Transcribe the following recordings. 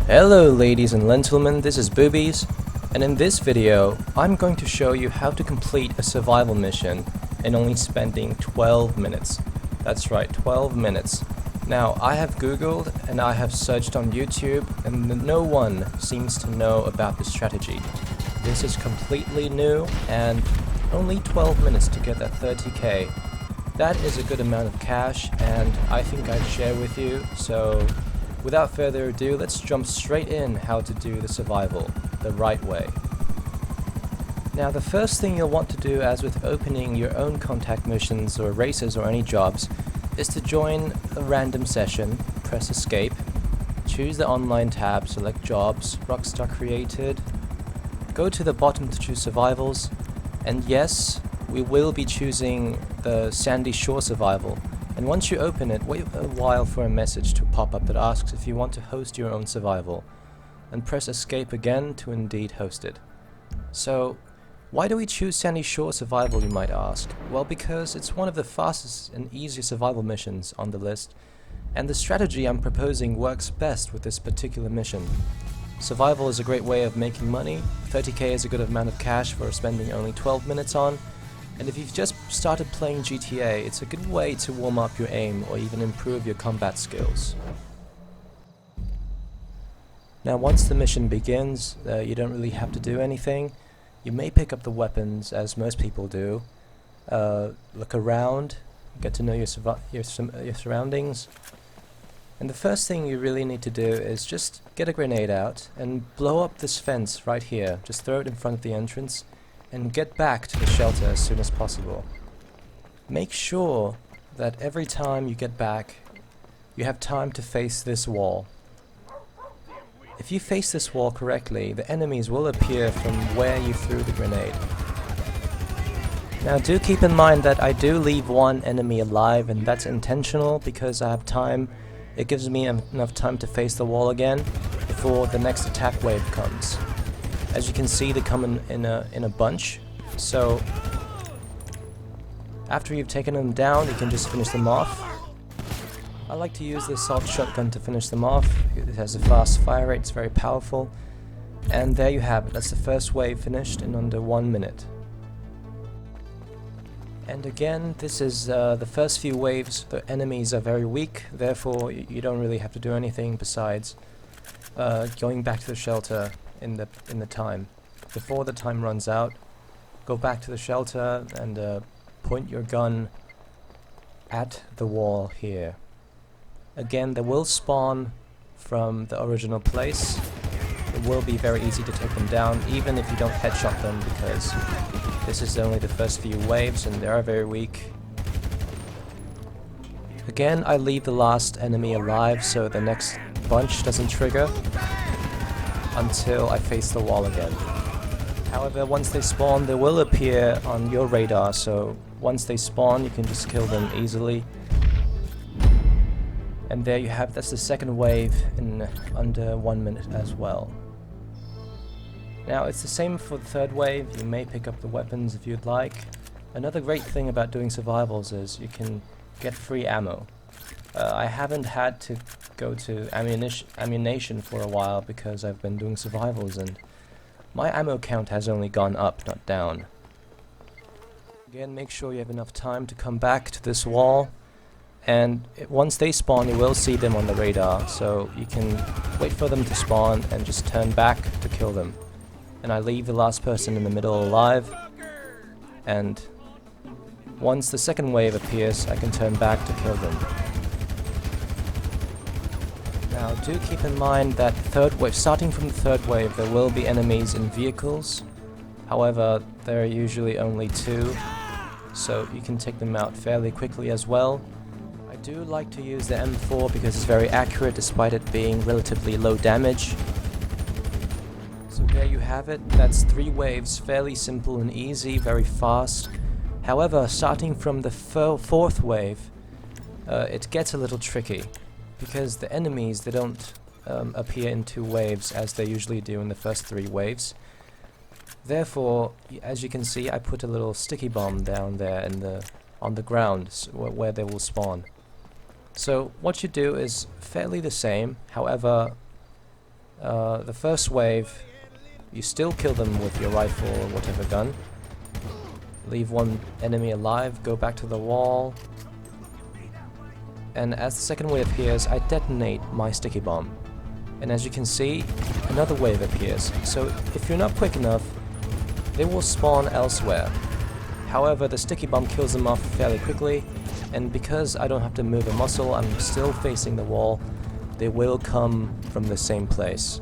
Hello ladies and gentlemen, this is Boobies, and in this video I'm going to show you how to complete a survival mission in only spending 12 minutes. That's right, 12 minutes. Now I have googled and I have searched on YouTube and no one seems to know about this strategy. This is completely new and only 12 minutes to get that 30k. That is a good amount of cash and I think I'd share with you, so without further ado, let's jump straight in how to do the survival the right way. Now the first thing you'll want to do, as with opening your own contact missions or races or any jobs, is to join a random session, press escape, choose the online tab, select jobs, Rockstar created, go to the bottom to choose survivals, and yes, we will be choosing the Sandy Shore survival. And once you open it, wait a while for a message to pop up that asks if you want to host your own survival, and press escape again to indeed host it. So, why do we choose Sandy Shore survival, you might ask? Well, because it's one of the fastest and easiest survival missions on the list, and the strategy I'm proposing works best with this particular mission. Survival is a great way of making money, 30k is a good amount of cash for spending only 12 minutes on, and if you've just started playing GTA, it's a good way to warm up your aim or even improve your combat skills. Now once the mission begins, you don't really have to do anything. You may pick up the weapons, as most people do, look around, get to know your surroundings, and the first thing you really need to do is just get a grenade out and blow up this fence right here. Just throw it in front of the entrance and get back to the shelter as soon as possible. Make sure that every time you get back, you have time to face this wall. If you face this wall correctly, the enemies will appear from where you threw the grenade. Now do keep in mind that I do leave one enemy alive, and that's intentional because I have time. It gives me enough time to face the wall again before the next attack wave comes. As you can see, they come in a bunch, so after you've taken them down, you can just finish them off. I like to use the assault shotgun to finish them off. It has a fast fire rate, it's very powerful. And there you have it, that's the first wave finished in under 1 minute. And again, this is the first few waves. The enemies are very weak, therefore you don't really have to do anything besides going back to the shelter in the time. Before the time runs out, go back to the shelter and point your gun at the wall here. Again, they will spawn from the original place. It will be very easy to take them down, even if you don't headshot them, because this is only the first few waves and they are very weak. Again, I leave the last enemy alive so the next bunch doesn't trigger until I face the wall again. However, once they spawn, they will appear on your radar, so once they spawn, you can just kill them easily. And there you have, that's the second wave in under 1 minute as well. Now, it's the same for the third wave. You may pick up the weapons if you'd like. Another great thing about doing survivals is you can get free ammo. I haven't had to go to ammunition for a while because I've been doing survivals, and my ammo count has only gone up, not down. Again, make sure you have enough time to come back to this wall, and once they spawn you will see them on the radar, so you can wait for them to spawn and just turn back to kill them. And I leave the last person in the middle alive, and once the second wave appears I can turn back to kill them. Now do keep in mind that starting from the third wave, there will be enemies in vehicles. However, there are usually only 2, so you can take them out fairly quickly as well. I do like to use the M4 because it's very accurate despite it being relatively low damage. So there you have it, that's 3 waves, fairly simple and easy, very fast. However, starting from the 4th wave, it gets a little tricky, because the enemies, they don't appear in 2 waves as they usually do in the first 3 waves. Therefore, as you can see, I put a little sticky bomb down there on the ground where they will spawn. So what you do is fairly the same, however The first wave, you still kill them with your rifle or whatever gun. Leave one enemy alive, go back to the wall. And as the second wave appears, I detonate my sticky bomb. And as you can see, another wave appears. So if you're not quick enough, they will spawn elsewhere. However, the sticky bomb kills them off fairly quickly, and because I don't have to move a muscle, I'm still facing the wall, they will come from the same place.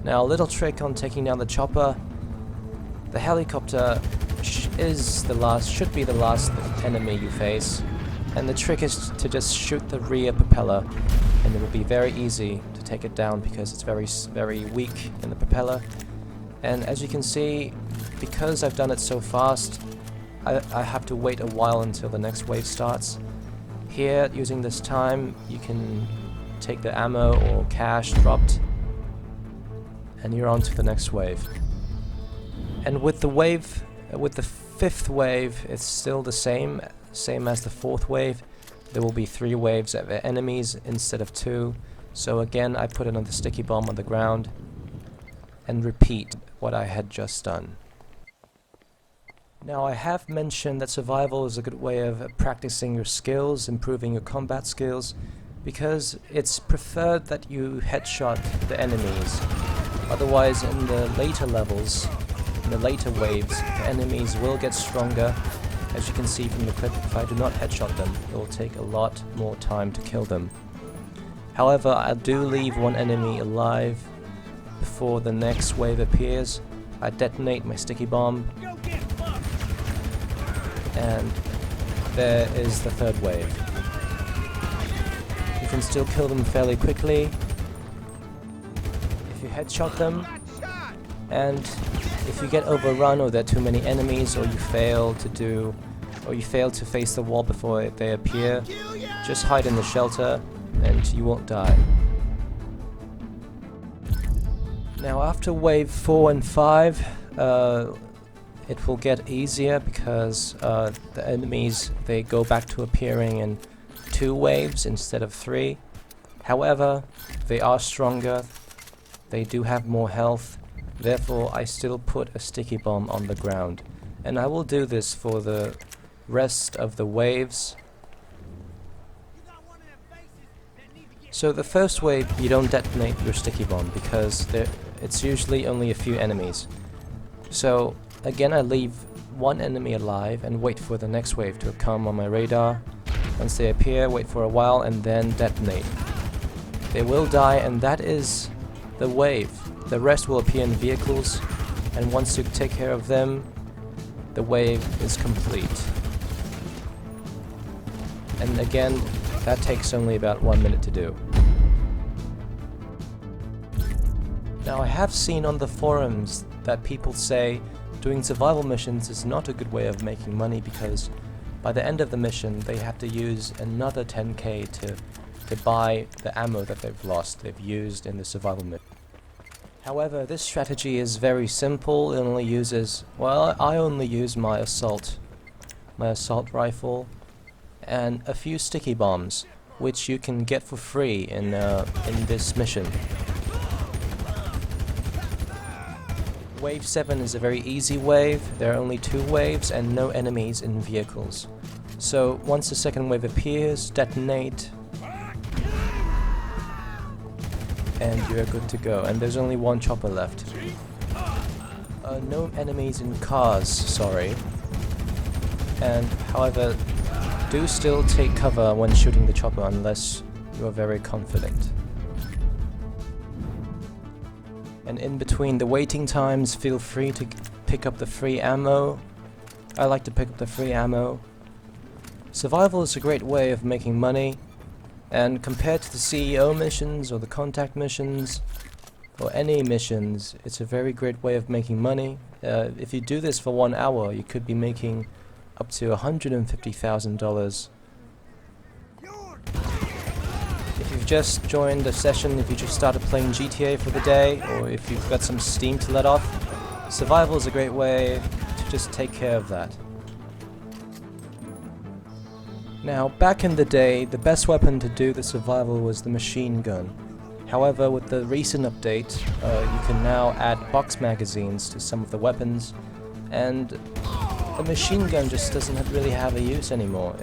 Now, a little trick on taking down the chopper. The helicopter should be the last enemy you face, and the trick is to just shoot the rear propeller, and it will be very easy to take it down because it's very weak in the propeller. And as you can see, because I've done it so fast, I have to wait a while until the next wave starts. Here, using this time, you can take the ammo or cash dropped, and you're on to the next wave. And with the fifth wave, it's still the same as the fourth wave. There will be 3 waves of enemies instead of 2. So again, I put another sticky bomb on the ground and repeat what I had just done. Now, I have mentioned that survival is a good way of practicing your skills, improving your combat skills, because it's preferred that you headshot the enemies. Otherwise, in the later levels, in the later waves, the enemies will get stronger. As you can see from the clip, if I do not headshot them, it will take a lot more time to kill them. However, I do leave one enemy alive before the next wave appears. I detonate my sticky bomb, and there is the third wave. You can still kill them fairly quickly if you headshot them, and if you get overrun or there are too many enemies, or you fail to face the wall before they appear, just hide in the shelter and you won't die. Now, after wave 4 and 5, it will get easier because the enemies, they go back to appearing in 2 waves instead of 3. However, they are stronger, they do have more health, therefore I still put a sticky bomb on the ground. And I will do this for the rest of the waves. So the first wave, you don't detonate your sticky bomb because it's usually only a few enemies. So again, I leave one enemy alive and wait for the next wave to come on my radar. Once they appear, wait for a while and then detonate. They will die, and that is the wave. The rest will appear in vehicles, and once you take care of them, the wave is complete. And again, that takes only about 1 minute to do. Now, I have seen on the forums that people say doing survival missions is not a good way of making money because by the end of the mission they have to use another 10k to buy the ammo that they've used in the survival mission. However, this strategy is very simple. It only uses, well, I only use my assault rifle and a few sticky bombs, which you can get for free in this mission. Wave 7 is a very easy wave. There are only 2 waves and no enemies in vehicles. So once the second wave appears, detonate, and you're good to go. And there's only 1 chopper left. No enemies in cars, sorry. And however, do still take cover when shooting the chopper unless you are very confident. And in between the waiting times, feel free to pick up the free ammo. I like to pick up the free ammo. Survival is a great way of making money, and compared to the CEO missions or the contact missions or any missions, it's a very great way of making money. If you do this for 1 hour, you could be making up to $150,000. If you've just joined a session, if you just started playing GTA for the day, or if you've got some steam to let off, survival is a great way to just take care of that. Now, back in the day, the best weapon to do the survival was the machine gun. However, with the recent update, you can now add box magazines to some of the weapons, and the machine gun just doesn't really have a use anymore.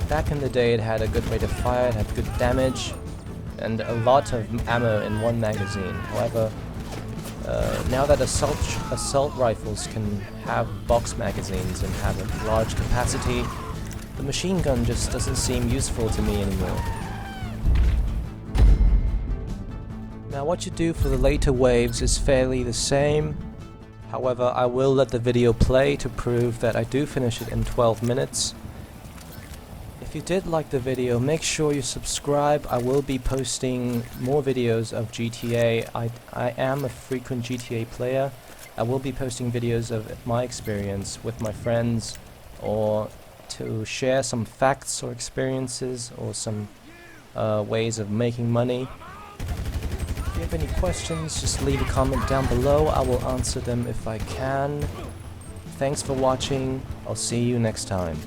Back in the day, it had a good rate of fire, it had good damage, and a lot of ammo in one magazine. However, now that assault rifles can have box magazines and have a large capacity, the machine gun just doesn't seem useful to me anymore. Now what you do for the later waves is fairly the same. However, I will let the video play to prove that I do finish it in 12 minutes. If you did like the video, make sure you subscribe. I will be posting more videos of GTA. I am a frequent GTA player. I will be posting videos of my experience with my friends, or to share some facts or experiences, or some ways of making money. If you have any questions, just leave a comment down below. I will answer them if I can. Thanks for watching. I'll see you next time.